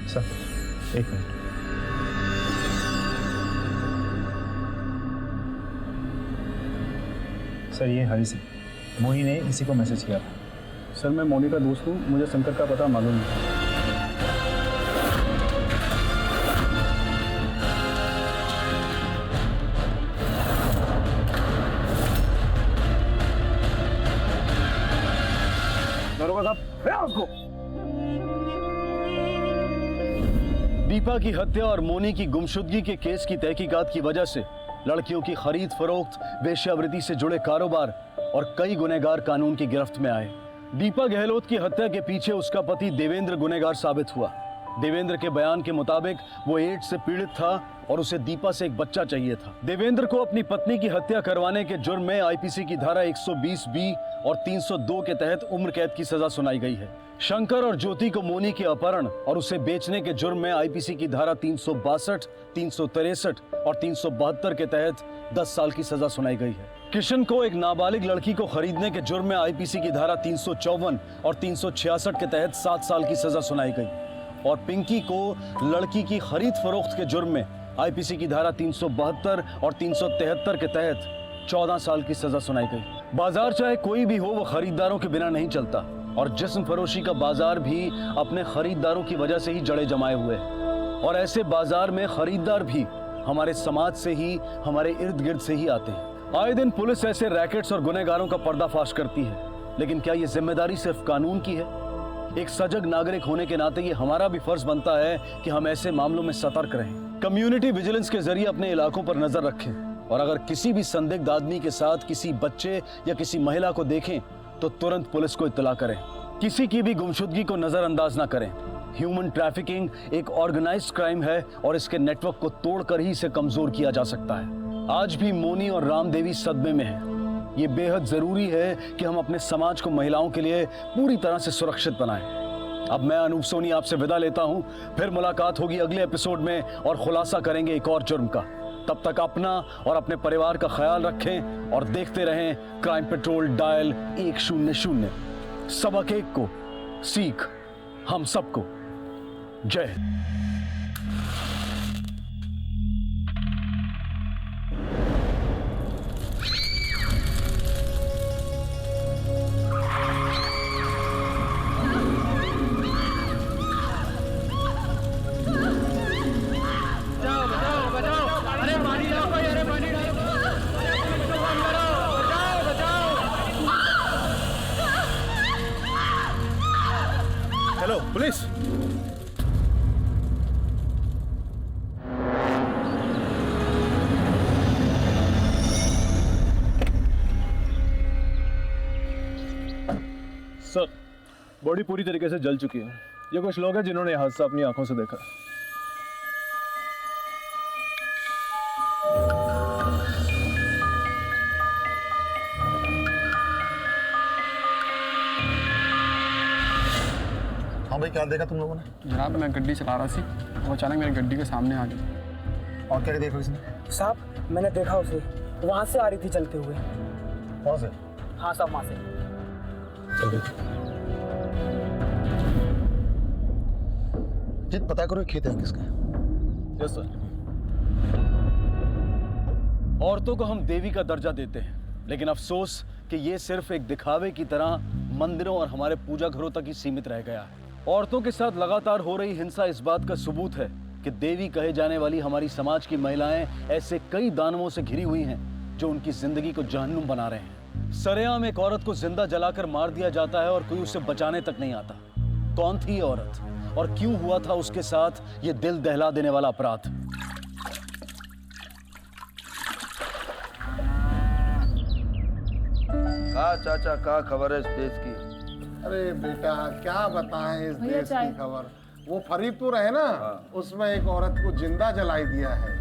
Sir एक minute. Sir ये हरी सिंह, मोनी ने इसी को मैसेज किया था। सर मैं मोनी का दोस्त हूँ, मुझे शंकर का पता मालूम है। दरोगा साहब उसको। दीपा की हत्या और मोनी की गुमशुदगी के केस की तहकीकात की वजह से लड़कियों की खरीद फरोख्त, वेश्यावृत्ति से जुड़े कारोबार और कई गुनहगार कानून की गिरफ्त में आए। दीपा गहलोत की हत्या के पीछे उसका पति देवेंद्र गुनहगार साबित हुआ। देवेंद्र के बयान के मुताबिक वो एड्स से पीड़ित था और उसे दीपा से एक बच्चा चाहिए था। देवेंद्र को अपनी पत्नी की हत्या करवाने के जुर्म में आईपीसी की धारा 120 बी और 302 के तहत उम्र कैद की सजा सुनाई गई है। शंकर और ज्योति को मोनी के अपहरण और उसे बेचने के जुर्म में आईपीसी की धारा 362, 363 और 372 के तहत 10 साल की सजा सुनाई गई है। किशन को एक नाबालिग लड़की को खरीदने के जुर्म में आईपीसी की धारा 354 और 366 के तहत 7 साल की सजा सुनाई गई और पिंकी को लड़की की खरीद फरोख्त के जुर्म में आईपीसी की धारा 372 और 373 के तहत 14 साल की सजा सुनाई गई। बाजार चाहे कोई भी हो, वो खरीदारों के बिना नहीं चलता और जिस्म फरोशी का बाजार भी अपने खरीदारों की वजह से ही जड़े जमाए हुए है और ऐसे बाजार में खरीदार भी हमारे समाज से ही, हमारे इर्द गिर्द से ही आते हैं। आए दिन पुलिस ऐसे रैकेट्स और गुनहगारों का पर्दाफाश करती है, लेकिन क्या ये जिम्मेदारी सिर्फ कानून की है? एक सजग नागरिक होने के नाते ये हमारा भी फर्ज बनता है कि हम ऐसे मामलों में सतर्क रहें। कम्युनिटी विजिलेंस के जरिए अपने इलाकों पर नजर रखें और अगर किसी भी संदिग्ध आदमी के साथ किसी बच्चे या किसी महिला को देखें तो तुरंत पुलिस को इत्तला करें। किसी की भी गुमशुदगी को नजरअंदाज न करें। ह्यूमन ट्रैफिकिंग एक ऑर्गेनाइज्ड क्राइम है और इसके नेटवर्क को तोड़कर ही इसे कमजोर किया जा सकता है। आज भी मोनी और रामदेवी सदमे में है। ये बेहद जरूरी है कि हम अपने समाज को महिलाओं के लिए पूरी तरह से सुरक्षित बनाएं। अब मैं अनूप सोनी आपसे विदा लेता हूं, फिर मुलाकात होगी अगले एपिसोड में और खुलासा करेंगे एक और जुर्म का। तब तक अपना और अपने परिवार का ख्याल रखें और देखते रहें क्राइम पेट्रोल डायल 100। सबक एक को सीख हम सबको। जय Hind. Hello police. Sir body पूरी तरीके से जल चुकी है। ये कुछ लोग हैं जिन्होंने यह हादसा अपनी आंखों से देखा। हाँ भाई, क्या देखा तुम लोगों ने? जनाब मैं गड्डी चला रहा थी, वो अचानक मेरी गड्डी के सामने आ गई। और क्या देखा इसने? साहब मैंने देखा उसे, वहां से आ रही थी चलते हुए। वहाँ से? हाँ साहब, वहां से। चल देख। जित पता करो खेत है किसका। Yes sir. औरतों को हम देवी का दर्जा देते हैं, लेकिन अफसोस कि ये सिर्फ एक दिखावे की तरह मंदिरों और हमारे पूजा घरों तक ही सीमित रह गया है। औरतों के साथ लगातार हो रही हिंसा इस बात का सबूत है कि देवी कहे जाने वाली हमारी समाज की महिलाएं ऐसे कई दानवों से घिरी हुई हैं जो उनकी जिंदगी को जहन्नुम बना रहे हैं। सरेआम एक औरत को जिंदा जलाकर मार दिया जाता है और कोई उसे बचाने तक नहीं आता। कौन थी ये औरत और क्यों हुआ था उसके साथ ये दिल दहला देने वाला अपराध? का चाचा का खबर है इस देश की? अरे बेटा क्या बताएं इस देश की खबर। वो फरीदपुर है ना, उसमें एक औरत को जिंदा जलाई दिया है।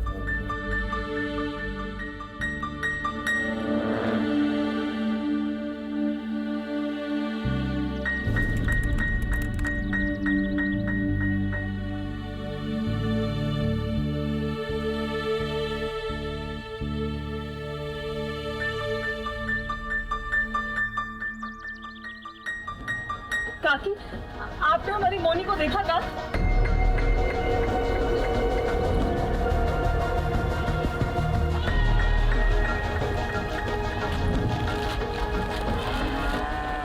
काकी, आपने हमारी मोनी को देखा था?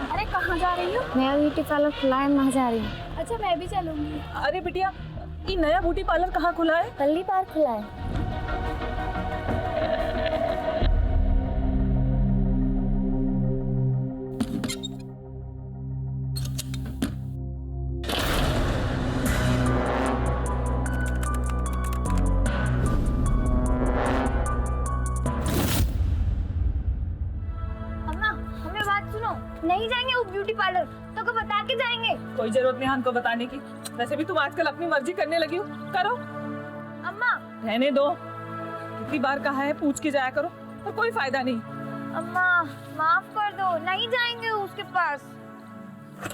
अरे कहाँ जा रही हो? नया ब्यूटी पार्लर खुला है, वहाँ जा रही हूँ। अच्छा मैं भी चलूंगी। अरे बिटिया, ये नया ब्यूटी पार्लर कहाँ खुला है? पल्ली पार्क खुला है। नहीं जाएंगे वो ब्यूटी पार्लर, तो को बता के जाएंगे। कोई जरूरत नहीं हमको बताने की। वैसे भी तुम आजकल अपनी मर्जी करने लगी हो, करो। अम्मा रहने दो, कितनी बार कहा है पूछ के जाया करो, पर कोई फायदा नहीं। अम्मा माफ कर दो, नहीं जाएंगे उसके पास।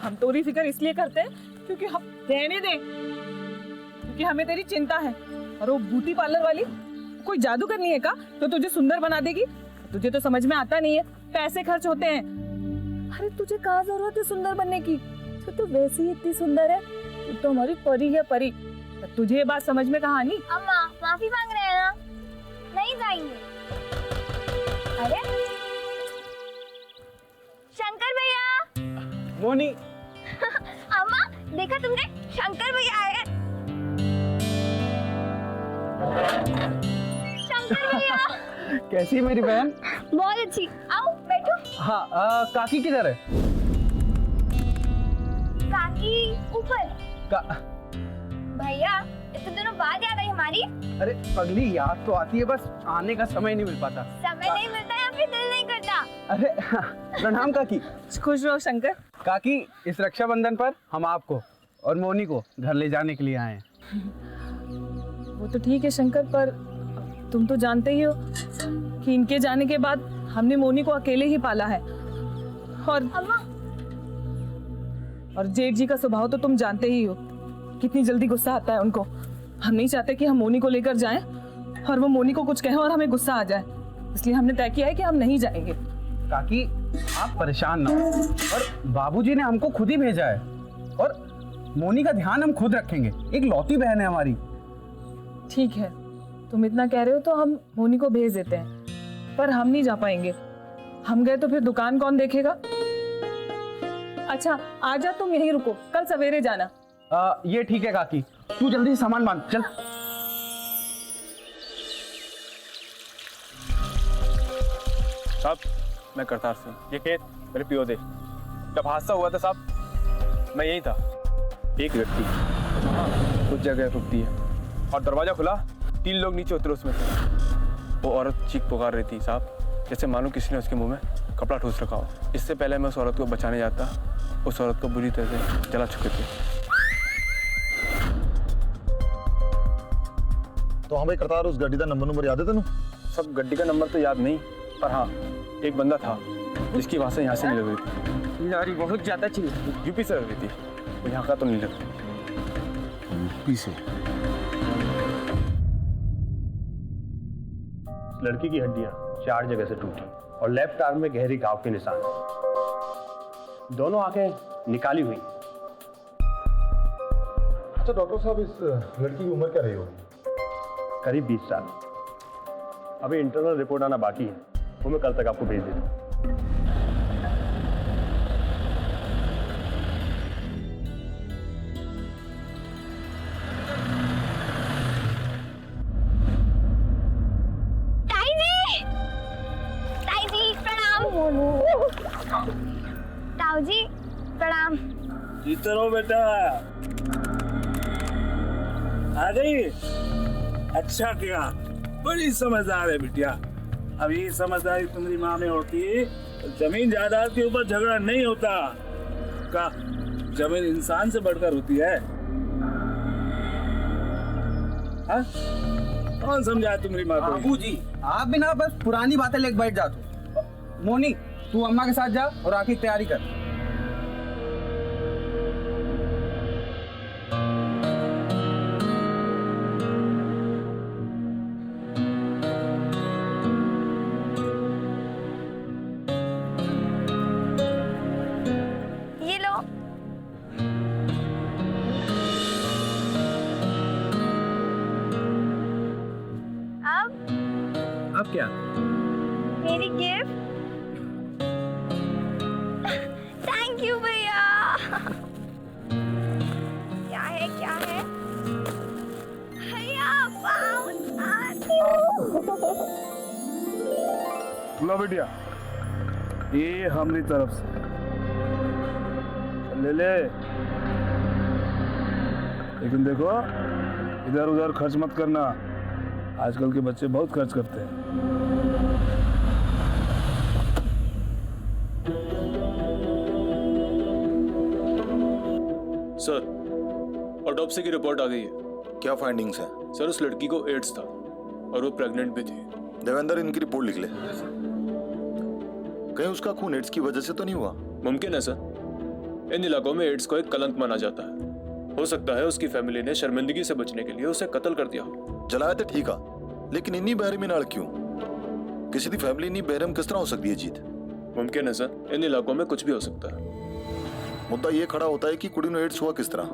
हम तोरी फिक्र इसलिए करते हैं क्योंकि हम रहने दे, क्योंकि हमें तेरी चिंता है। और वो ब्यूटी पार्लर वाली कोई जादू करनी है का तो तुझे सुंदर बना देगी? तुझे तो समझ में आता नहीं है, पैसे खर्च होते हैं। अरे तुझे कहाँ जरूरत है सुंदर बनने की? तू तो वैसे ही इतनी सुंदर है, तू तो हमारी परी है, परी। तुझे ये बात समझ में कहाँ नहीं? अम्मा माफी मांग रहे हैं ना, नहीं जाएंगे। अरे शंकर भैया। मोनी। अम्मा देखा तुमने, शंकर भैया आए। शंकर भैया। कैसी है मेरी बहन? बहुत अच्छी, आओ बैठो। हाँ, काकी किधर है? काकी ऊपर। भैया इतने दिनों बाद याद आई हमारी। अरे पगली, याद तो आती है, बस आने का समय नहीं मिल पाता। समय नहीं मिलता या फिर दिल नहीं करता? अरे प्रणाम काकी। खुश रहो शंकर। काकी, इस रक्षाबंधन पर हम आपको और मोनी को घर ले जाने के लिए आए हैं। वो तो ठीक है शंकर, पर तुम तो जानते ही हो कि इनके जाने के बाद हमने मोनी को अकेले ही पाला है। और अम्मा, और जेठ जी का स्वभाव तो तुम जानते ही हो, कितनी जल्दी गुस्सा आता है उनको। हम नहीं चाहते कि हम मोनी को लेकर जाएं और वो मोनी को कुछ कहें और हमें गुस्सा आ जाए, इसलिए हमने तय किया है कि हम नहीं जाएंगे। काकी आप परेशान ना हो, और बाबूजी ने हमको खुद ही भेजा है, और मोनी का ध्यान हम खुद रखेंगे। एक लौती बहन है हमारी। ठीक है, तुम इतना कह रहे हो तो हम मोनी को भेज देते हैं, पर हम नहीं जा पाएंगे। हम गए तो फिर दुकान कौन देखेगा? अच्छा आजा, तुम यहीं रुको, कल सवेरे जाना। ये ठीक है काकी, तू जल्दी से सामान बांध चल। साहब, मैं करतार सिंह, ये खेत मेरे पियो दे। जब हादसा हुआ था साहब, मैं यही था। एक व्यक्ति उस जगह रुकती है और दरवाजा खुला, 3 लोग नीचे उतरे उसमें से। वो औरत चीख पुकार रही थी साहब, जैसे मानो किसी ने उसके मुंह में कपड़ा ठूस रखा हो। इससे पहले मैं उस औरत को बचाने जाता, उस औरत को बुरी तरह से जला चुके थे। तो हाँ भाई करतार, उस गड्डी का नंबर याद है तेनू? सब गड्डी का नंबर तो याद नहीं, पर हाँ एक बंदा था जिसकी भाषा यहाँ से नहीं लग रही थी। यार बहुत ज्यादा चीज यूपी से लग रही थी, वो यहाँ का तो नहीं लग रही। यूपी से? लड़की की हड्डियां 4 जगह से टूटी और लेफ्ट आर्म में गहरी घाव के निशान। दोनों आंखें निकाली हुई। अच्छा डॉक्टर साहब, इस लड़की की उम्र क्या रही होगी? करीब 20 साल। अभी इंटरनल रिपोर्ट आना बाकी है, वो मैं कल तक आपको भेज देता हूँ। ताऊ जी प्रणाम। जीते रहो बेटा। आ गई? अच्छा किया, बड़ी समझदार है बिटिया। अब ये समझदारी तुम्हारी माँ में होती तो जमीन जायदाद के ऊपर झगड़ा नहीं होता। का जमीन इंसान से बढ़कर होती है। हाँ? कौन समझाया तुम्हारी माँ को? बाबूजी, आप भी ना बस पुरानी बातें लेके बैठ जाते हो। मोनी, तू अम्मा के साथ जा और आके तैयारी कर। ये लो, क्या? मेरी गिफ्ट। थैंक यू भैया। क्या है क्या है भैया? वाओ, लो बिटिया, ये हमारी तरफ से ले ले। लेकिन देखो, इधर उधर खर्च मत करना। आजकल के बच्चे बहुत खर्च करते हैं। सर, ऑटोप्सी की रिपोर्ट आ गई है। क्या फाइंडिंग्स हैं? सर, उस लड़की को एड्स था और वो प्रेग्नेंट भी थी। देवेंद्र, इनकी रिपोर्ट लिख ले। कहीं उसका खून एड्स की वजह से तो नहीं हुआ? मुमकिन है सर। इन इलाकों में एड्स को एक कलंक माना जाता है। हो सकता है उसकी फैमिली ने शर्मिंदगी से बचने के लिए उसे कत्ल कर दिया हो। जलाया तो ठीक है, लेकिन इन्नी बहरमी नाल क्यों? किसी की फैमिली इन्नी बेरहम किस तरह हो सकती है जीत? मुमकिन है सर, इन इलाकों में कुछ भी हो सकता है। मुद्दा ये खड़ा होता है कि कुड़ी ने एड्स हुआ किस तरह?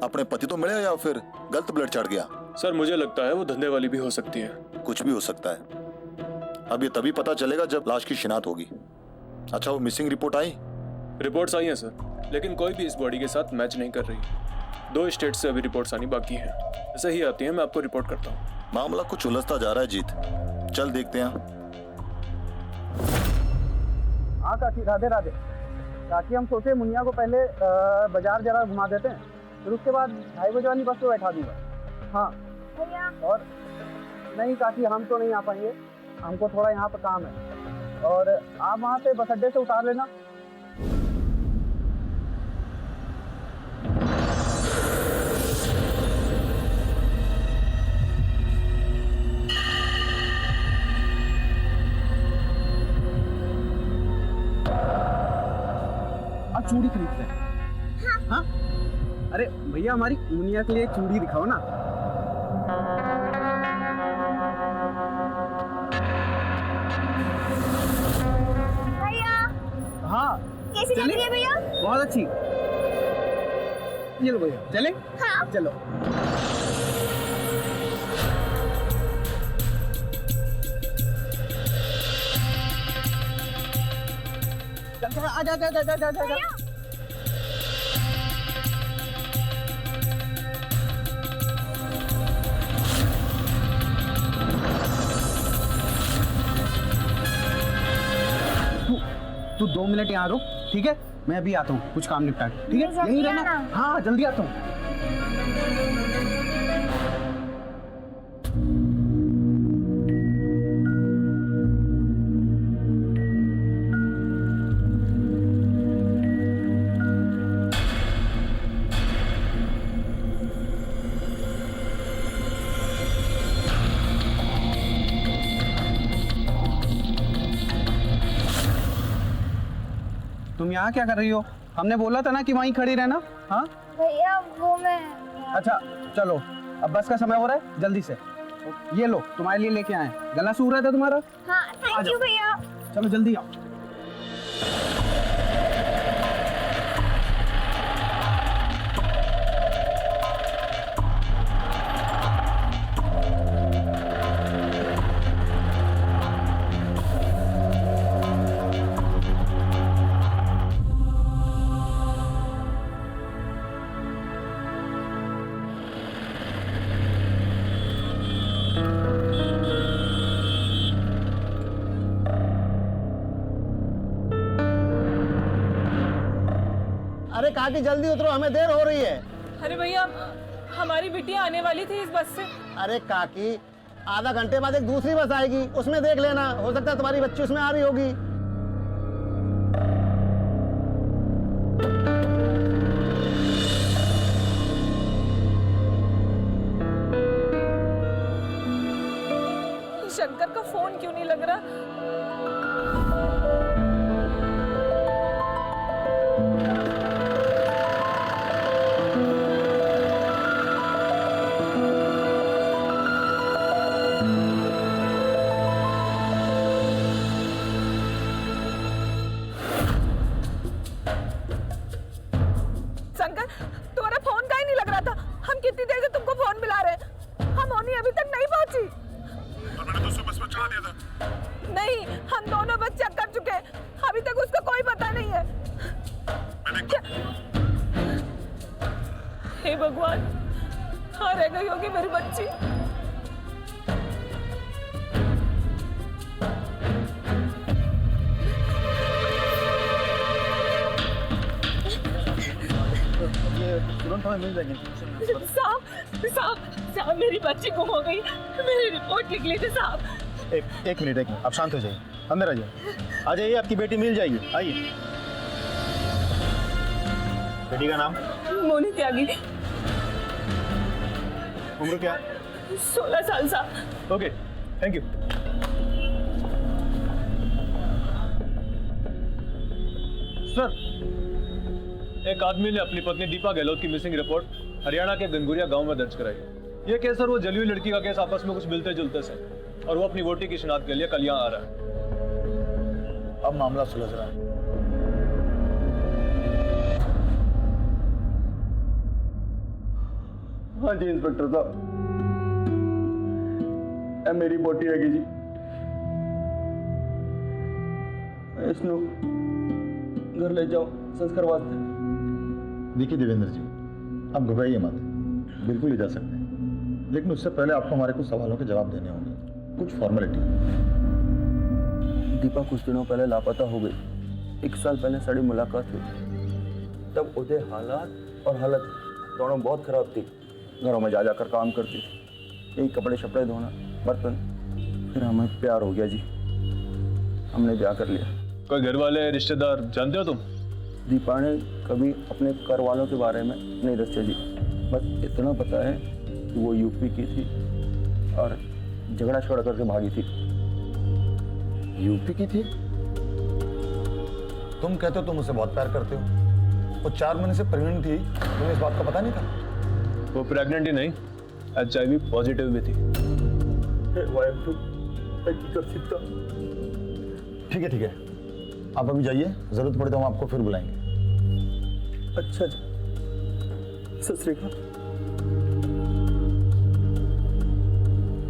अपने पति तो मिले या फिर गलत ब्लड चढ़ गया? सर, मुझे लगता है वो धंधे वाली भी हो सकती है। कुछ भी हो सकता है। अब ये तभी पता चलेगा जब लाश की शिनाख्त होगी। अच्छा, वो मिसिंग रिपोर्ट आई? रिपोर्ट्स आई हैं सर, लेकिन कोई भी इस बॉडी के साथ मैच नहीं कर रही। 2 स्टेट से अभी रिपोर्ट्स आनी बाकी हैं। ऐसे ही आती हैं, मैं आपको रिपोर्ट करता हूँ। मामला कुछ उलझता जा रहा है जीत। चल देखते हैं। हाँ काकी, राधे राधे। काकी, हम सोचे मुनिया को पहले बाजार जरा घुमा देते हैं, फिर उसके बाद 2:30 बजे वाली बस पे बैठा दूंगा। हाँ भैया। और नहीं काकी, हम तो नहीं आ पाएंगे, हमको थोड़ा यहाँ पर काम है। और आप वहाँ पे बस अड्डे से उतार लेना। चूड़ी खरीदते हैं। हाँ? अरे भैया, हमारी मुनिया के लिए चूड़ी दिखाओ ना। भैया। हाँ, कैसी लग रही है भैया? बहुत अच्छी। ये लो भैया, चले? हाँ। चलो। आजा आजा आजा आजा आजा। तू 2 मिनट यहाँ रुक, ठीक है? मैं अभी आता हूँ, कुछ काम निपटा के, ठीक है? यहीं रहना। हाँ, जल्दी आता हूँ। तुम यहाँ क्या कर रही हो? हमने बोला था ना कि वहीं खड़ी रहना। हाँ भैया, वो मैं। अच्छा चलो, अब बस का समय हो रहा है, जल्दी से। ये लो, तुम्हारे लिए लेके आए। गला सूख रहा था तुम्हारा? हाँ, थैंक यू भैया। चलो जल्दी आओ। अरे काकी, जल्दी उतरो, हमें देर हो रही है। अरे भैया, हमारी बिटिया आने वाली थी इस बस से। अरे काकी, आधा घंटे बाद एक दूसरी बस आएगी, उसमें देख लेना, हो सकता है तुम्हारी बच्ची उसमें आ रही होगी। शंकर का फोन क्यों नहीं लग रहा? शंकर, तुम्हारा फोन का ही नहीं लग रहा था। हम कितनी देर से तुमको फोन मिला रहे हैं। हम होनी अभी तक नहीं पहुंची। मैंने तो बस में चढ़ा दिया था। हे भगवान, कहाँ रह गई होगी मेरी बच्ची। तुरंत हमें मिल जाएगी। साहब मेरी बच्ची गुम हो गई, मेरी रिपोर्ट लिख लीजिए साहब। एक मिनट आप शांत हो जाइए, अंदर आ जाइए, आपकी बेटी मिल जाएगी, आइए। बेटी का नाम? मोनी त्यागी। उम्र क्या? 16 साल साहब। Okay, thank you. सर, एक आदमी ने अपनी पत्नी दीपा गहलोत की मिसिंग रिपोर्ट हरियाणा के गंगुरिया गांव में दर्ज कराई। ये केस सर वो जली हुई लड़की का केस, आपस में कुछ मिलते जुलते से, और वो अपनी वोटी की शिनाख्त के लिए कल यहाँ आ रहा है। अब मामला सुलझ रहा है। हाँ जी इंस्पेक्टर साहब, मेरी बोटी हैगी जी, इसनु घर ले जाओ संस्कार वास्ते। देखिए देवेंद्र जी, आप घबराइए मत, बिल्कुल ले जा सकते हैं, लेकिन उससे पहले आपको हमारे कुछ सवालों के जवाब देने होंगे, कुछ फॉर्मेलिटी। दीपा कुछ दिनों पहले लापता हो गई। 1 साल पहले साड़ी मुलाकात हुई, तब उदय हालात और हालत दोनों बहुत खराब थी। घरों में जा जाकर काम करती थी, यही कपड़े शपड़े धोना, बर्तन। फिर हमें प्यार हो गया जी, हमने ब्याह कर लिया। कोई घर वाले रिश्तेदार जानते हो तुम? दीपा ने कभी अपने घर वालों के बारे में नहीं दस्या जी, बस इतना पता है कि वो यूपी की थी और झगड़ा छोड़ करके भागी थी। यूपी की थी? तुम कहते हो तुम उसे बहुत प्यार करते हो, वो 4 महीने से प्रेग्नेंट थी, तुम्हें इस बात का पता नहीं था? वो प्रेग्नेंट ही नहीं, HIV पॉजिटिव भी थी। ठीक है, आप अभी जाइए, जरूरत पड़े तो हम आपको फिर बुलाएंगे। अच्छा जी, सत श्री अकाल।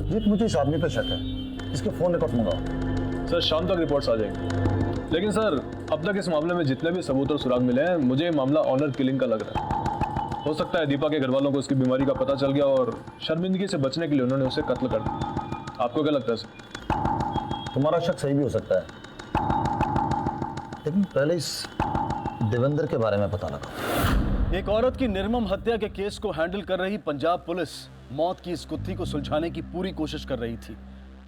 जीत, मुझे इस आदमी पर शक है, इसके फोन रिकॉर्ड मंगाओ। सर शाम तक रिपोर्ट्स आ जाएंगी, लेकिन सर अब तक इस मामले में जितने भी सबूत और सुराग मिले हैं, मुझे ये मामला ऑनर किलिंग का लग रहा है। हो सकता है दीपा के घर वालों को उसकी बीमारी का पता चल गया और शर्मिंदगी से बचने के लिए उन्होंने उसे कत्ल कर दिया। आपको क्या लगता है सर? तुम्हारा शक सही भी हो सकता है, लेकिन पहले इस देवेंद्र के बारे में पता लगा। एक औरत की निर्मम हत्या के केस को हैंडल कर रही पंजाब पुलिस मौत की इस गुत्थी को सुलझाने की पूरी कोशिश कर रही थी।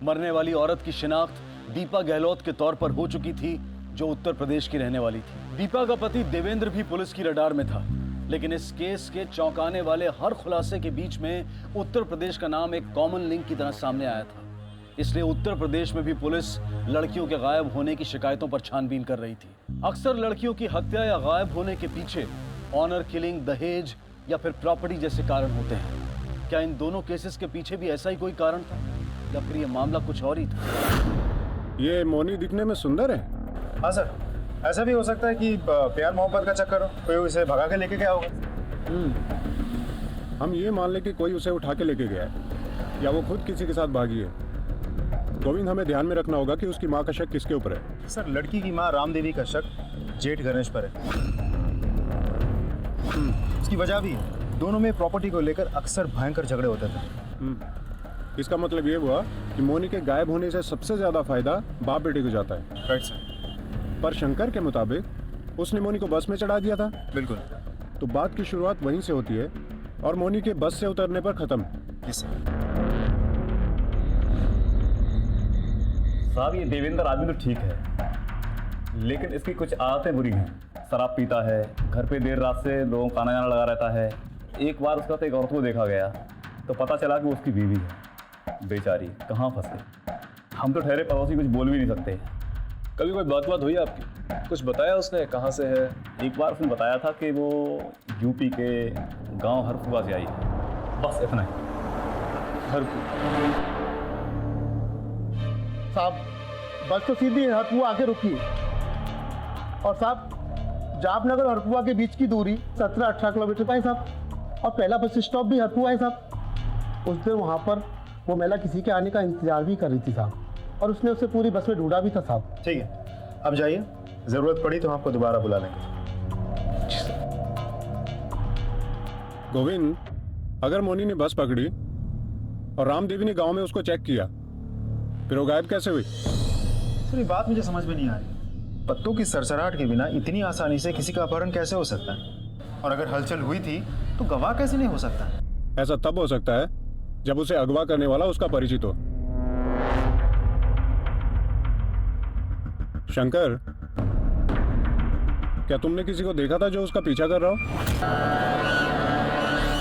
मरने वाली औरत की शिनाख्त दीपा गहलोत के तौर पर हो चुकी थी, जो उत्तर प्रदेश की रहने वाली थी। दीपा का पति देवेंद्र भी पुलिस की रडार में था, लेकिन इस केस के चौंकाने वाले हर खुलासे के बीच में उत्तर प्रदेश का नाम एक कॉमन लिंक की तरह सामने आया था। इसलिए उत्तर प्रदेश में भी पुलिस लड़कियों के गायब होने की शिकायतों पर छानबीन कर रही थी। अक्सर लड़कियों की हत्या या गायब होने के पीछे ऑनर किलिंग, दहेज या फिर प्रॉपर्टी जैसे कारण होते हैं। क्या इन दोनों केसेस के पीछे भी ऐसा ही कोई कारण था, या फिर ये मामला कुछ और ही था? ये मोनी दिखने में सुंदर है। हाँ सर, ऐसा भी हो सकता है कि प्यार मोहब्बत का चक्कर हो, कोई उसे भगा के लेके गया होगा। हम ये मान लें कि कोई उसे उठा के लेके गया है, या वो खुद किसी के साथ भागी है। गोविंद, हमें ध्यान में रखना होगा कि उसकी माँ का शक किसके ऊपर है। सर, लड़की की माँ रामदेवी का शक जेठ गणेश पर है। उसकी वजह भी है, दोनों में प्रॉपर्टी को लेकर अक्सर भयंकर झगड़े होते थे। इसका मतलब ये हुआ कि मोनी के गायब होने से सबसे ज्यादा फायदा बाप बेटे को जाता है। Right sir. पर शंकर के मुताबिक उसने मोनी को बस में चढ़ा दिया था। बिल्कुल। तो बात की शुरुआत वहीं से होती है और मोनी के बस से उतरने पर खत्म। यस साहब, ये देवेंद्र आदमी तो ठीक है, लेकिन इसकी कुछ आदतें बुरी हैं। शराब पीता है, घर पे देर रात से लोगों का आना जाना लगा रहता है। एक बार उसका तो एक औरत को देखा गया तो पता चला कि उसकी बीवी है। बेचारी कहाँ फंस गई। हम तो ठहरे पड़ोसी कुछ बोल भी नहीं सकते। कभी कोई बात हुई आपकी? कुछ बताया उसने कहाँ से है? एक बार उसने बताया था कि वो यूपी के गांव हरफुआ से आई है, बस इतना ही। साहब, बस तो सीधी हरफुआ आके रुकी, और साहब जापनगर और हरफुआ के बीच की दूरी 17-18 किलोमीटर का है साहब, और पहला बस स्टॉप भी हरफुआ है साहब। उस दिन वहाँ पर वो महिला किसी के आने का इंतजार भी कर रही थी साहब, और उसने उसे पूरी बस में ढूंढा भी था साहब। ठीक है, अब जाइए, जरूरत पड़ी तो हम आपको दोबारा बुला लेंगे। गोविंद, अगर मोनी ने बस पकड़ी और राम देवी ने गांव में उसको चेक किया, फिर वो गायब कैसे हुई? सर ये बात मुझे समझ में नहीं आ रही। पत्तों की सरसराहट के बिना इतनी आसानी से किसी का अपहरण कैसे हो सकता है? और अगर हलचल हुई थी तो गवाह कैसे नहीं हो सकता? ऐसा तब हो सकता है जब उसे अगवा करने वाला उसका परिचित हो। शंकर, क्या तुमने किसी को देखा था जो उसका पीछा कर रहा हो?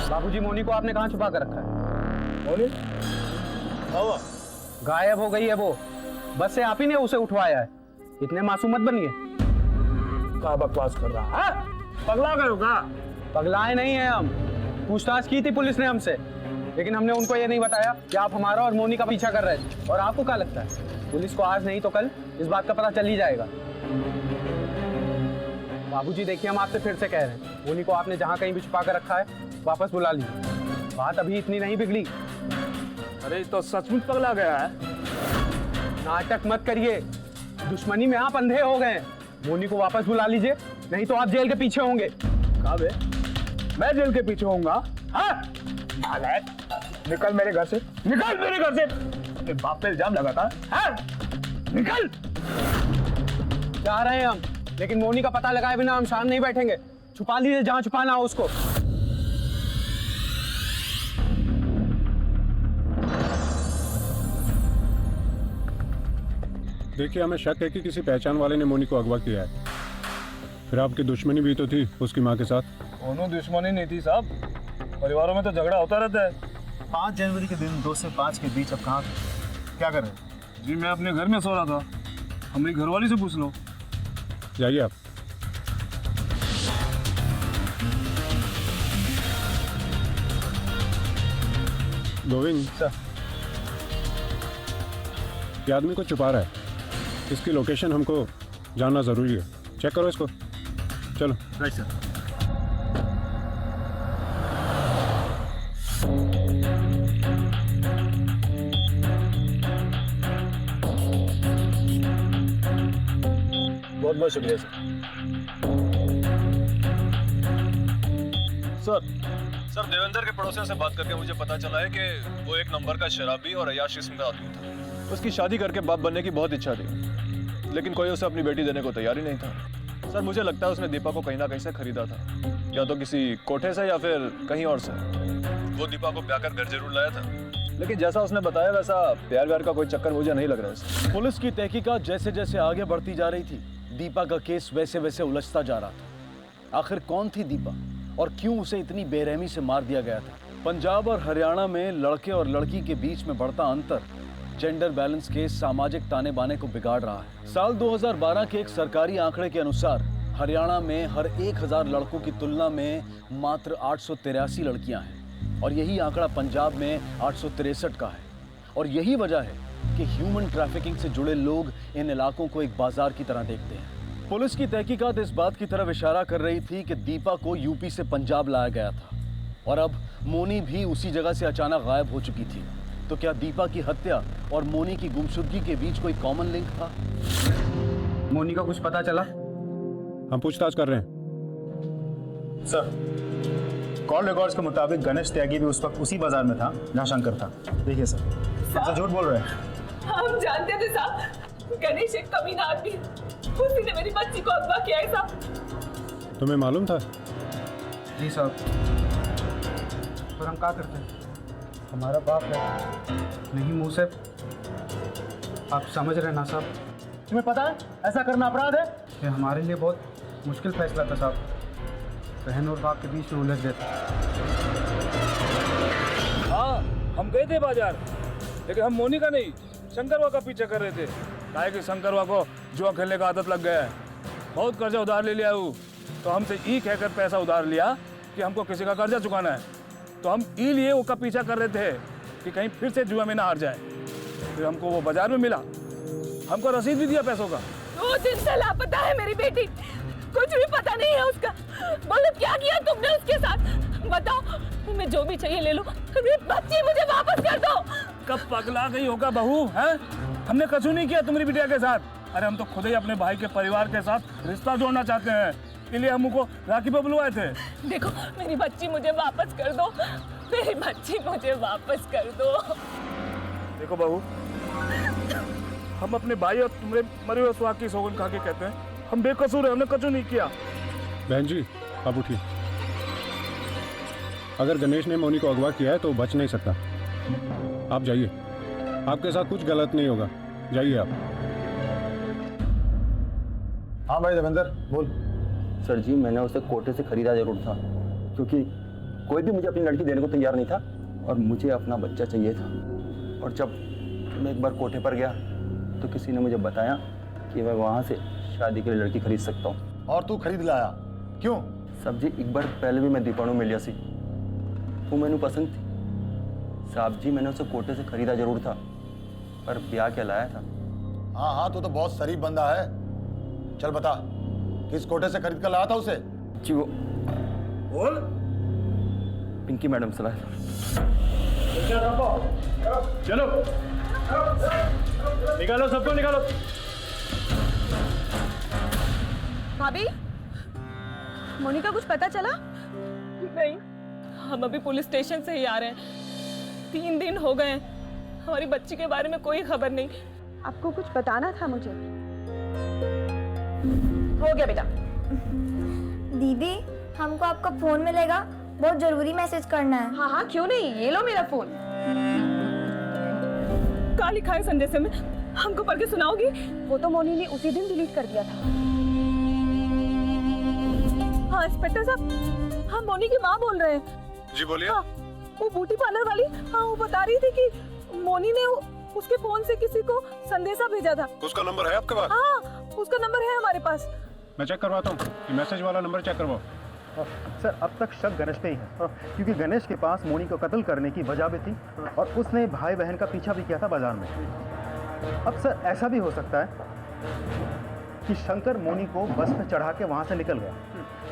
बाबूजी, मोनी को आपने कहाँ छुपा कर रखा है? मोनी गायब हो गई है वो। बस से आप ही ने उसे उठवाया है। इतने मासूम मत बनिए। क्या बकवास कर रहा है? पगला गए हो क्या? पगलाए नहीं है हम। पूछताछ की थी पुलिस ने हमसे, लेकिन हमने उनको ये नहीं बताया कि आप हमारा और मोनी का पीछा कर रहे थे। और आपको क्या लगता है, पुलिस को आज नहीं तो कल इस बात का पता चल ही जाएगा। बाबूजी देखिए, हम आपसे फिर से कह रहे हैं, मोनी को आपने जहाँ कहीं भी छुपा कर रखा है वापस बुला लीजिए। बात अभी इतनी नहीं बिगड़ी। अरे तो सचमुच पगला गया है। नाटक मत करिए, दुश्मनी में आप अंधे हो गए। मोनी को वापस बुला लीजिए, नहीं तो आप जेल के पीछे होंगे। कहा बे? मैं जेल के पीछे होऊंगा? हाँ? निकल मेरे घर से, निकल मेरे घर से। तेरे बाप पे इल्जाम लगा था। हाँ? निकल। जा रहे हैं हम, लेकिन मोनी का पता लगाए बिना हम शाम नहीं बैठेंगे। छुपा लीजिए जहां छुपाना हो उसको। देखिए, हमें शक है कि किसी पहचान वाले ने मोनी को अगवा किया है। फिर आपकी दुश्मनी भी तो थी उसकी माँ के साथ। दोनों दुश्मनी नहीं थी साहब, परिवारों में तो झगड़ा होता रहता है। 5 जनवरी के दिन 2 से 5 के बीच अब कहाँ थे? क्या कर रहे थे? जी मैं अपने घर में सो रहा था। हमारी घरवाली से पूछ लो। जाइए आप। गोविंद सर, ये आदमी को छुपा रहा है। इसकी लोकेशन हमको जानना जरूरी है। चेक करो इसको। चलो। Right sir. बहुत बहुत शुक्रिया सर। सर, देवेंद्र के पड़ोसियों से बात करके मुझे पता चला है कि वो एक नंबर का शराबी और अय्याश किस्म का आदमी था। उसकी शादी करके बाप बनने की बहुत इच्छा थी, लेकिन कोई उसे अपनी बेटी देने को तैयार ही नहीं था। सर, मुझे लगता है उसने दीपा को कहीं ना कहीं से खरीदा था, या तो किसी कोठे से या फिर कहीं और से। वो दीपा को ब्याह कर घर जरूर लाया था, लेकिन जैसा उसने बताया वैसा प्यार व्यार का कोई चक्कर मुझे नहीं लग रहा है। पुलिस की तहकीकात जैसे जैसे आगे बढ़ती जा रही थी, दीपा का केस वैसे वैसे उलझता जा रहा था। आखिर कौन थी दीपा और क्यों उसे इतनी बेरहमी से मार दिया गया था? पंजाब और हरियाणा में लड़के और लड़की के बीच में बढ़ता अंतर जेंडर बैलेंस के सामाजिक ताने बाने को बिगाड़ रहा है। साल 2012 के एक सरकारी आंकड़े के अनुसार हरियाणा में हर 1000 लड़कों की तुलना में मात्र 883 लड़कियां हैं, और यही आंकड़ा पंजाब में 863 का है। और यही वजह है कि ह्यूमन ट्रैफिकिंग से जुड़े लोग इन इलाकों को एक बाजार की तरह देखते हैं। पुलिस की तहकीकात इस बात की तरफ इशारा कर रही थी कि दीपा को यूपी से पंजाब लाया गया था, और अब मोनी भी उसी जगह से अचानक गायब हो चुकी थी। तो क्या दीपा की हत्या और मोनी की गुमशुदगी के बीच कोई कॉमन लिंक था? मोनी का कुछ पता चला? हम पूछताछ कर रहे हैं सर। कॉल रिकॉर्ड्स के मुताबिक गणेश त्यागी भी उस वक्त उसी बाजार में था जहाँ शंकर था। देखिए सर, आपसे झूठ बोल रहे हैं। हम जानते थे साहब, गणेश एक कमीना आदमी, उसी ने मेरी बच्ची को अगवा किया है साहब। तुम्हें मालूम था? जी साहब, पर हम क्या करते हैं, हमारा बाप है नहीं मुंह से। आप समझ रहे ना साहब? तुम्हें पता है ऐसा करना अपराध है? ये हमारे लिए बहुत मुश्किल फैसला था साहब। बहन और बाप के बीच में उलझ गए थे। हाँ, हम गए थे बाजार, लेकिन हम मोनी का नहीं शंकरवा का पीछा कर रहे थे। काहे कि शंकरवा को जुआ खेलने का आदत लग गया है। बहुत कर्जा उधार ले लिया हूँ, तो हमसे ई कहकर पैसा उधार लिया कि हमको किसी का कर्जा चुकाना है। तो हम ई लिए वो का पीछा कर रहे थे कि कहीं फिर से जुआ में ना हार जाए। फिर हमको वो बाजार में मिला, हमको रसीद भी दिया पैसों का। 2 दिन से लापता है मेरी बेटी, कुछ भी पता नहीं है उसका। बोलो क्या किया तुमने उसके साथ? बताओ, तुम्हें जो भी चाहिए ले लो, बच्ची मुझे वापस कर दो। कब पगला गई होगा बहू है? हमने कछु नहीं किया तुम्हारी बिटिया के साथ। अरे हम तो खुद ही अपने भाई के परिवार के साथ रिश्ता जोड़ना चाहते हैं। इसलिए हम उनको राखी पे बुलवाए थे। देखो मेरी बच्ची मुझे वापस कर दो, मेरी बच्ची मुझे वापस कर दो। देखो बहू, हम अपने भाई और तुम्हारे मरे हुए सुहाग की सौगंध खा के कहते हैं हम बेकसूर है, हमने कसूर नहीं किया। बहन जी आप उठिए। अगर गणेश ने मोनी को अगवा किया है तो बच नहीं सकता। आप जाइए, आपके साथ कुछ गलत नहीं होगा, जाइए आप। हाँ भाई देवेंद्र बोल। सर जी, मैंने उसे कोटे से खरीदा जरूर था, क्योंकि कोई भी मुझे अपनी लड़की देने को तैयार नहीं था और मुझे अपना बच्चा चाहिए था। और जब मैं एक बार कोटे पर गया तो किसी ने मुझे बताया कि मैं वहाँ से शादी के लिए लड़की खरीद सकता हूँ। और तू खरीद लाया क्यों? साहब जी, एक बार पहले भी मैं दीपाणु मिलिया सी, वो मैंने पसंद थी। साहब जी, मैंने उसे कोटे से खरीदा जरूर था, पर ब्याह क्या लाया था। हाँ हाँ, तू तो बहुत शरीफ बंदा है। चल बता, किस कोटे से खरीद कर लाया था उसे? जी वो बोल। पिंकी मैडम से लाया था। चलो निकालो, सबको निकालो। भाभी, मोनिका कुछ पता चला? नहीं, हम अभी पुलिस स्टेशन से ही आ रहे हैं। 3 दिन हो गए, हमारी बच्ची के बारे में कोई खबर नहीं। आपको कुछ बताना था मुझे। हो गया बेटा। दीदी, हमको आपका फोन मिलेगा, बहुत जरूरी मैसेज करना है। हाँ हाँ, क्यों नहीं, ये लो मेरा फोन। क्या लिखा है संदेश में, हमको पढ़ के सुनाओगी? वो तो मोनी ने उसी दिन डिलीट कर दिया था। हाँ इंस्पेक्टर साहब, हम मोनी की माँ बोल रहे हैं। जी बोलिए। हाँ, वो ब्यूटी पार्लर वाली, हाँ वो बता रही थी कि मोनी ने उसके फोन से किसी को संदेशा भेजा था। उसका नंबर है आपके पास? हाँ, उसका नंबर है हमारे पास। मैं चेक करवाता हूँ, ये मैसेज वाला नंबर चेक करवाओ। सर अब तक शक गणेश पे ही है, क्योंकि गणेश के पास मोनी को कत्ल करने की वजह भी थी और उसने भाई बहन का पीछा भी किया था बाजार में। अब सर ऐसा भी हो सकता है कि शंकर मोनी को बस में चढ़ा के वहाँ से निकल गया,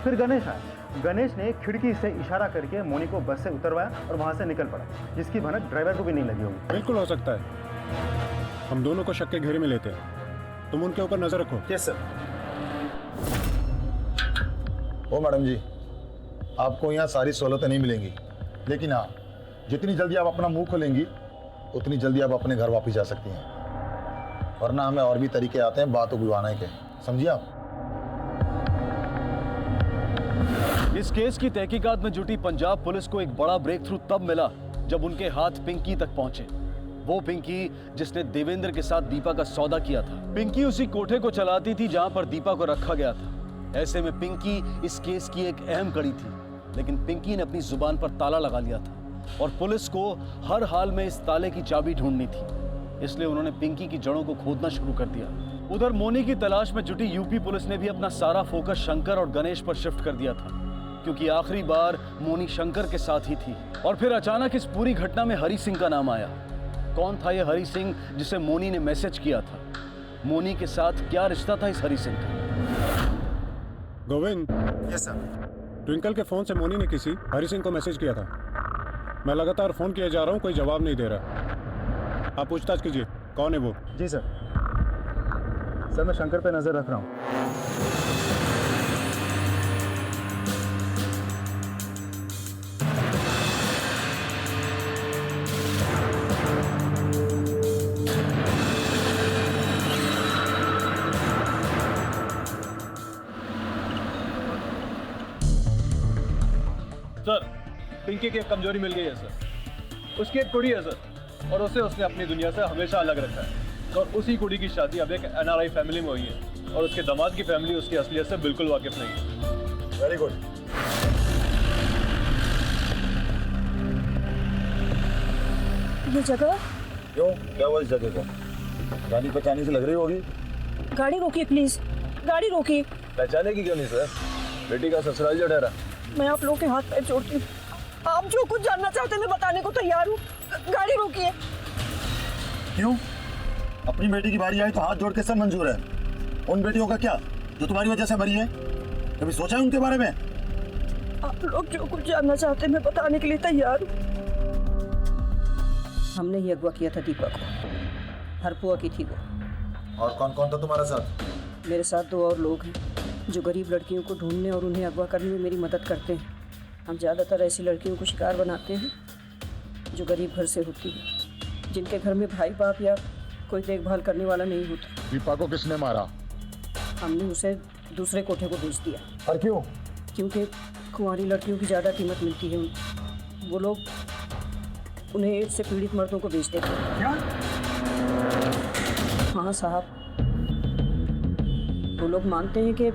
फिर गणेश आया। गणेश ने खिड़की से इशारा करके मोनी को बस से उतरवाया और वहाँ से निकल पड़ा, जिसकी भनक ड्राइवर को भी नहीं लगी होगी। बिल्कुल हो सकता है। हम दोनों को शक के घेरे में लेते हैं, तुम उनके ऊपर नजर रखो। Yes sir. ओ मैडम जी, आपको यहाँ सारी सहूलतें नहीं मिलेंगी, लेकिन हाँ, जितनी जल्दी आप अपना मुंह खोलेंगी उतनी जल्दी आप अपने घर वापस जा सकती हैं, वरना हमें और भी तरीके आते हैं बात उगलवाने के, समझिए आप। इस केस की तहकीकात में जुटी पंजाब पुलिस को एक बड़ा ब्रेक थ्रू तब मिला जब उनके हाथ पिंकी तक पहुंचे। वो पिंकी जिसने देवेंद्र के साथ दीपा का सौदा किया था। पिंकी उसी कोठे को चलाती थी जहां पर दीपा को रखा गया था। ऐसे में पिंकी इस केस की एक अहम कड़ी थी, लेकिन पिंकी ने अपनी जुबान पर ताला लगा लिया था और पुलिस को हर हाल में इस ताले की चाबी ढूंढनी थी, इसलिए उन्होंने पिंकी की जड़ों को खोदना शुरू कर दिया। उधर मोनी की तलाश में जुटी यूपी पुलिस ने भी अपना सारा फोकस शंकर और गणेश पर शिफ्ट कर दिया था, क्योंकि आखिरी बार मोनी शंकर के साथ ही थी। और फिर अचानक इस पूरी घटना में हरी सिंह का नाम आया। कौन था यह हरी सिंह जिसे मोनी ने मैसेज किया था? मोनी के साथ क्या रिश्ता था इस हरी सिंह का? गोविंद। Yes sir. ट्विंकल के फोन से मोनी ने किसी हरी सिंह को मैसेज किया था। मैं लगातार फोन किया जा रहा हूँ, कोई जवाब नहीं दे रहा। आप पूछताछ कीजिए, कौन है वो? जी सर। सर मैं शंकर पे नजर रख रहा हूँ। सर, पिंकी की एक कमजोरी मिल गई है सर। उसकी एक कुड़ी है सर, और उसे उसने अपनी दुनिया से हमेशा अलग रखा है, और उसी कुड़ी की शादी अब एक NRI फैमिली में हुई है, और उसके दामाद की फैमिली उसकी असलियत से बिल्कुल वाकिफ नहीं है। Very good. ये जगह क्यों, क्या हुआ इस जगह को? गाड़ी पहचानी से लग रही होगी। गाड़ी रोकिए प्लीज, गाड़ी रोकिए। पहचाने की क्यों नहीं सर? बेटी का ससुराल जो ठहरा। मैं आप लोगों के हाथ पैर जोड़ती हूँ, आप जो कुछ जानना चाहते हैं मैं बताने को तैयार हूँ। गाड़ी रोकिए। क्यों? अपनी बेटी की बारी आई तो हाथ जोड़ के सब मंजूर है। उन बेटियों का क्या जो तुम्हारी वजह से मरी है? कभी सोचा है उनके बारे में? आप लोग जो कुछ जानना चाहते हैं मैं बताने के लिए तैयार हूँ। हमने ही अगवा किया था दीपा को, हरपुआ की थी वो। और कौन कौन था तुम्हारे साथ? मेरे साथ 2 और लोग हैं, जो गरीब लड़कियों को ढूंढने और उन्हें अगवा करने में मेरी मदद करते हैं। हम ज़्यादातर ऐसी लड़कियों को शिकार बनाते हैं जो गरीब घर से होती है, जिनके घर में भाई बाप या कोई देखभाल करने वाला नहीं होता। दीपा को किसने मारा? हमने उसे दूसरे कोठे को बेच दिया। और क्यों? क्योंकि कुंवारी लड़कियों की ज़्यादा कीमत मिलती है। वो लोग उन्हें एड्स से पीड़ित मर्दों को बेच देते हैं। क्या? हाँ साहब, वो लोग मानते हैं कि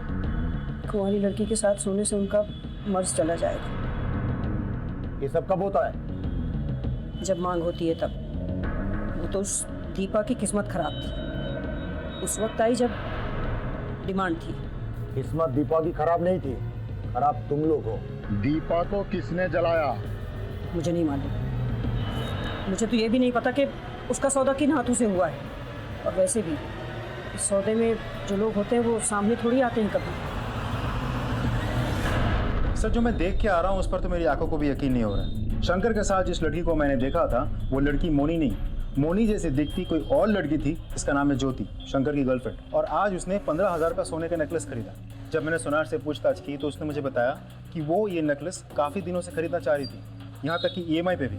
कुंवारी लड़की के साथ सोने से उनका मर्ज चला जाएगा। ये सब कब होता है? जब मांग होती है तब। वो तो उस दीपा की किस्मत खराब थी। उस वक्त आई जब डिमांड थी। किस्मत दीपा की खराब नहीं थी, खराब तुम लोग हो। दीपा को किसने जलाया? मुझे नहीं मालूम। मुझे तो ये भी नहीं पता कि उसका सौदा किन हाथों से हुआ है। और वैसे भी इस सौदे में जो लोग होते हैं वो सामने थोड़ी आते हैं कभी। सर, जो मैं देख के आ रहा हूँ उस पर तो मेरी आंखों को भी यकीन नहीं हो रहा है। शंकर के साथ जिस लड़की को मैंने देखा था वो लड़की मोनी नहीं, मोनी जैसे दिखती कोई और लड़की थी। इसका नाम है ज्योति, शंकर की गर्लफ्रेंड। और आज उसने 15,000 का सोने का नेकलेस खरीदा। जब मैंने सुनार से पूछताछ की तो उसने मुझे बताया कि वो ये नेकलेस काफ़ी दिनों से खरीदना चाह रही थी, यहाँ तक कि EMI पे भी।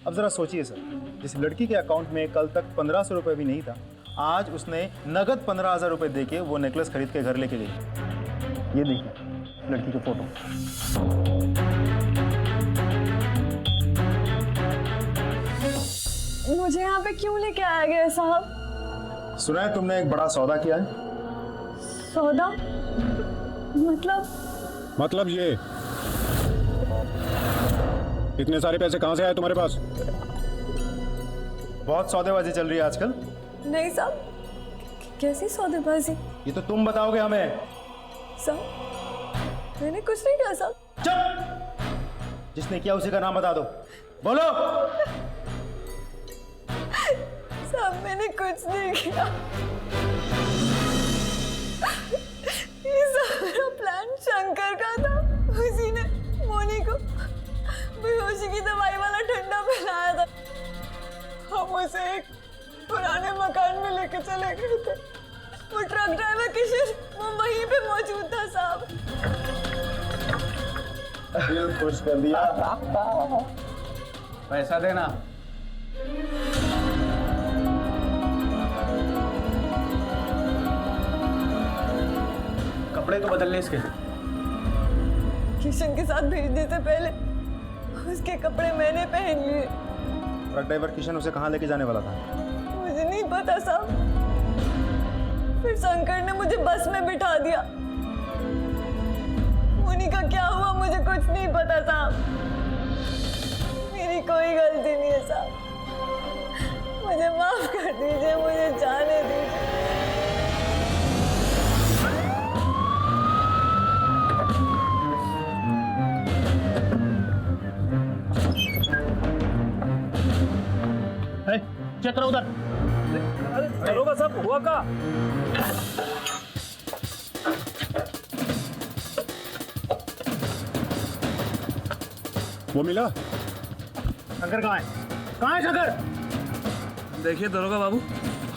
अब ज़रा सोचिए सर, जिस लड़की के अकाउंट में कल तक 1500 रुपये भी नहीं था, आज उसने नगद 15,000 रुपये दे के वो नेकलेस खरीद के घर लेके गई। ये देखिए लड़की के फोटो। मुझे यहाँ पे क्यों लेके आया गया साहब? सुना है तुमने एक बड़ा सौदा किया है। सौदा? मतलब ये इतने सारे पैसे कहाँ से आए तुम्हारे पास? बहुत सौदेबाजी चल रही है आजकल। नहीं साहब, कैसी सौदेबाजी? ये तो तुम बताओगे हमें। साहब मैंने कुछ नहीं किया साहब। चुप! जिसने किया उसी का नाम बता दो। बोलो। साहब मैंने कुछ नहीं किया। ये सारा प्लान शंकर का था। उसी ने मोनी को बेहोशी की दवाई वाला ठंडा पिलाया था। हम उसे एक पुराने मकान में लेके चले गए थे। वो ट्रक ड्राइवर किशन वो वहीं पे मौजूद था साहब। दिल खुश कर दिया। पैसा देना। कपड़े तो बदल ले इसके। किशन के साथ भेजने से पहले उसके कपड़े मैंने पहन लिए। ट्रक ड्राइवर किशन उसे कहाँ लेके जाने वाला था? मुझे नहीं पता साहब। फिर शंकर ने मुझे बस में बिठा दिया। मोनी का क्या हुआ मुझे कुछ नहीं पता साहब। मेरी कोई गलती नहीं है साहब। मुझे माफ कर दीजिए, मुझे जाने दीजिए। चेक करो उधर। दरोगा साहब हुआ का? वो मिला? शंकर कहाँ है? कहाँ है शंकर? देखिए दरोगा बाबू,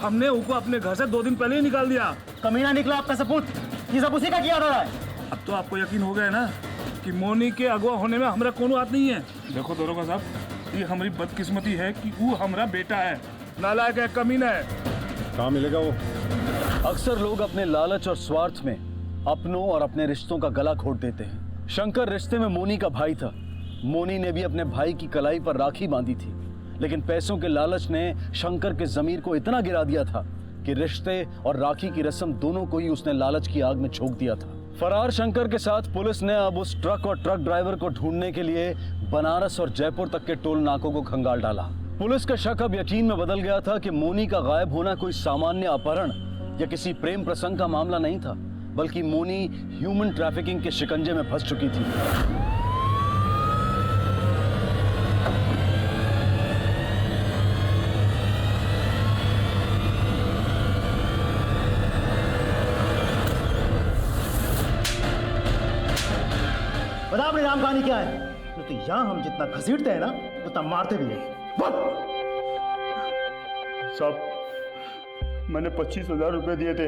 हमने उसको अपने घर से 2 दिन पहले ही निकाल दिया। कमीना निकला आपका सपूत। ये सब उसी का किया था। अब तो आपको यकीन हो गया ना कि मोनी के अगवा होने में हमारा कोनो हाथ नहीं है। देखो दरोगा साहब, ये हमारी बदकिस्मती है कि वो हमारा बेटा है, नालायक है, कमीना है। कहाँ मिलेगा वो? अक्सर लोग अपने लालच और स्वार्थ में अपनों और अपने रिश्तों का गला घोट देते हैं। शंकर रिश्ते में मोनी का भाई था। मोनी ने भी अपने भाई की कलाई पर राखी बांधी थी, लेकिन पैसों के लालच ने शंकर के जमीर को इतना गिरा दिया था कि रिश्ते और राखी की रस्म दोनों को ही उसने लालच की आग में झोंक दिया था। फरार शंकर के साथ पुलिस ने अब उस ट्रक और ट्रक ड्राइवर को ढूंढने के लिए बनारस और जयपुर तक के टोल नाकों को खंगाल डाला। पुलिस का शक अब यकीन में बदल गया था कि मोनी का गायब होना कोई सामान्य अपहरण या किसी प्रेम प्रसंग का मामला नहीं था, बल्कि मोनी ह्यूमन ट्रैफिकिंग के शिकंजे में फंस चुकी थी। बता अपनी नाम कहानी क्या है? तो यहाँ हम जितना घसीटते हैं ना उतना मारते भी हैं। साहब मैंने 25,000 रुपए दिए थे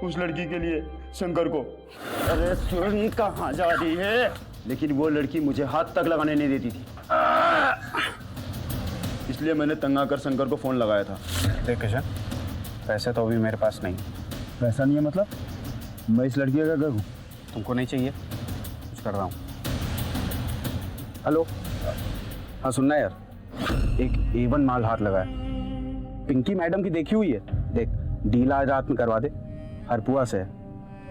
उस लड़की के लिए शंकर को। अरे सुरंग कहाँ जा रही है? लेकिन वो लड़की मुझे हाथ तक लगाने नहीं देती थी, इसलिए मैंने तंग आकर शंकर को फोन लगाया था। देख किशन, पैसे तो अभी मेरे पास नहीं। पैसा नहीं है मतलब? मैं इस लड़की का क्या करूँ? तुमको नहीं चाहिए? कुछ कर रहा हूँ। हेलो, हाँ सुनना यार, एक A1 माल हाथ लगा है। पिंकी मैडम की देखी हुई है, देख डील आज रात में करवा दे। हरपुआ से है,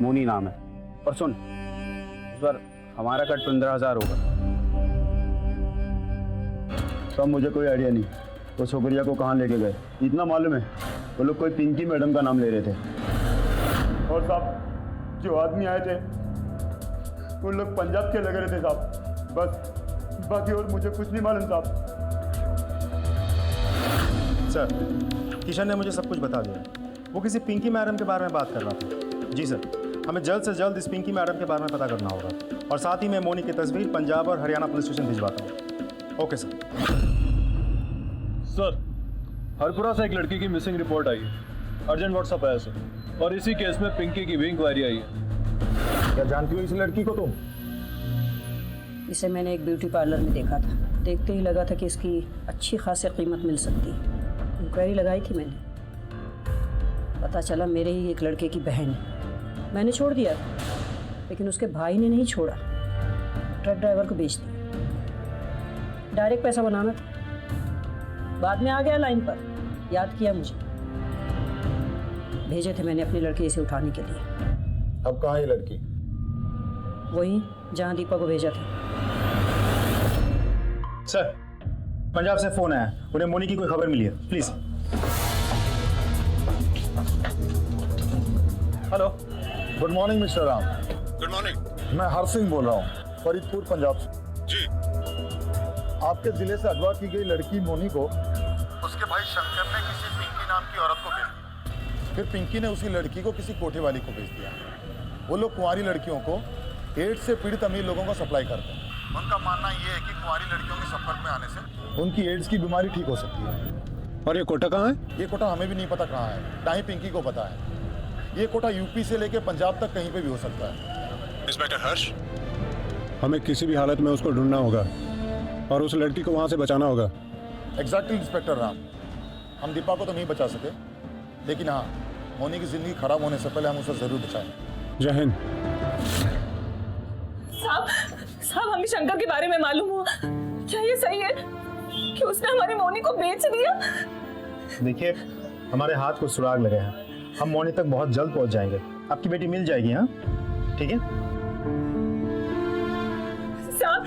मोनी नाम है। और सुन, इस बार हमारा कट 15,000 होगा। तब मुझे कोई आइडिया नहीं वो छोकरिया को कहाँ लेके गए। इतना मालूम है वो लोग कोई पिंकी मैडम का नाम ले रहे थे। और साहब जो आदमी आए थे वो लोग पंजाब के लग रहे थे साहब, बस बाकी और मुझे कुछ नहीं मालूम साहब। सर, किशन ने मुझे सब कुछ बता दिया। वो किसी पिंकी मैडम के बारे में बात कर रहा था। जी सर, हमें जल्द से जल्द इस पिंकी मैडम के बारे में पता करना होगा, और साथ ही मैं मोनी की तस्वीर पंजाब और हरियाणा पुलिस स्टेशन भिजवाता हूँ। Okay sir. सर, हरपुरा से एक लड़की की मिसिंग रिपोर्ट आई है। अर्जेंट व्हाट्सअप आया सर, और इसी केस में पिंकी की भी इंक्वायरी आई है। क्या जानती हो इस लड़की को तुम? इसे मैंने एक ब्यूटी पार्लर में देखा था। देखते ही लगा था कि इसकी अच्छी खासी कीमत मिल सकती है। इंक्वायरी लगाई थी मैंने, पता चला मेरे ही एक लड़के की बहन है। मैंने छोड़ दिया, लेकिन उसके भाई ने नहीं छोड़ा, ट्रक ड्राइवर को बेच दिया। डायरेक्ट पैसा बनाना था, बाद में आ गया लाइन पर, याद किया मुझे। भेजे थे मैंने अपने लड़के इसे उठाने के लिए। अब कहाँ है लड़की? वही जहाँ दीपा को भेजा था। सर, पंजाब से फोन आया, उन्हें मोनी की कोई खबर मिली है, please. Hello, good morning mister Ram. Good morning. मैं हर सिंह बोल रहा हूँ, फरीदपुर पंजाब से। जी। आपके जिले से अगवा की गई लड़की मोनी को उसके भाई शंकर ने किसी पिंकी नाम की औरत को भेज दिया। फिर पिंकी ने उसी लड़की को किसी कोठे वाली को भेज दिया। वो लोग कुंवारी लड़कियों को एड्स से पीड़ित अमीर लोगों को सप्लाई करते हैं। उनका मानना ये है कि कुंवारी लड़कियों के संपर्क में आने से उनकी एड्स की बीमारी ठीक हो सकती है। और ये कोटा कहाँ है? ये कोटा हमें भी नहीं पता कहाँ है, ना ही पिंकी को पता है। ये कोटा यूपी से लेकर पंजाब तक कहीं पे भी हो सकता है। इंस्पेक्टर हर्ष, हमें किसी भी हालत में उसको ढूंढना होगा और उस लड़की को वहाँ से बचाना होगा। एग्जैक्टली इंस्पेक्टर राम, हम दीपा को तो नहीं बचा सके, लेकिन हाँ, मोनी की जिंदगी खराब होने से पहले हम उसे जरूर बचाएं। जय हिंद। साहब हमें शंकर के बारे में मालूम हुआ, क्या ये सही है कि उसने हमारी मोनी को बेच दिया? देखिए, हमारे हाथ को सुराग लगे हैं, हम मोनी तक बहुत जल्द पहुंच जाएंगे। आपकी बेटी मिल जाएगी। हाँ ठीक है साहब,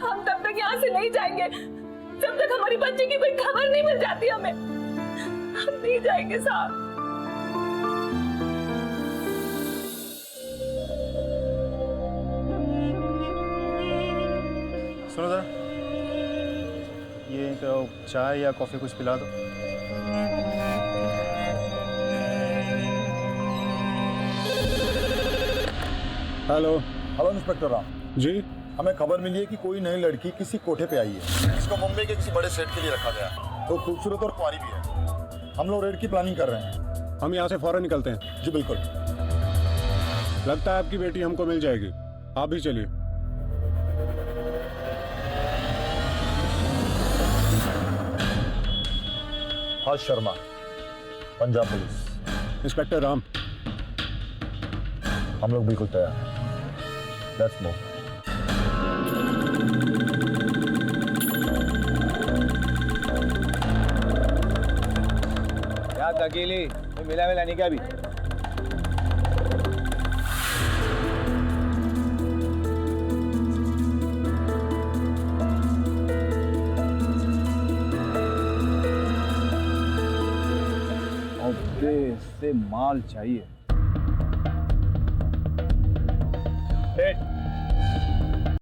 हम तब तक यहाँ से नहीं जाएंगे जब तक हमारी बच्ची की कोई खबर नहीं मिल जाती हमें। हम नहीं जाएंगे साहब। सुनो जरा, ये तो चाय या कॉफी कुछ पिला दो। Hello. Hello inspector Ram ji. हमें खबर मिली है कि कोई नई लड़की किसी कोठे पे आई है, जिसको मुंबई के किसी बड़े सेट के लिए रखा गया। तो खूबसूरत और कुंवारी भी है। हम लोग रेड की प्लानिंग कर रहे हैं। हम यहाँ से फौरन निकलते हैं। जी बिल्कुल। लगता है आपकी बेटी हमको मिल जाएगी, आप भी चलिए। हर्ष शर्मा, पंजाब पुलिस। इंस्पेक्टर राम, हम लोग बिल्कुल तैयार हैं। Let's move. क्या अकेले मिला नहीं क्या अभी? से माल चाहिए।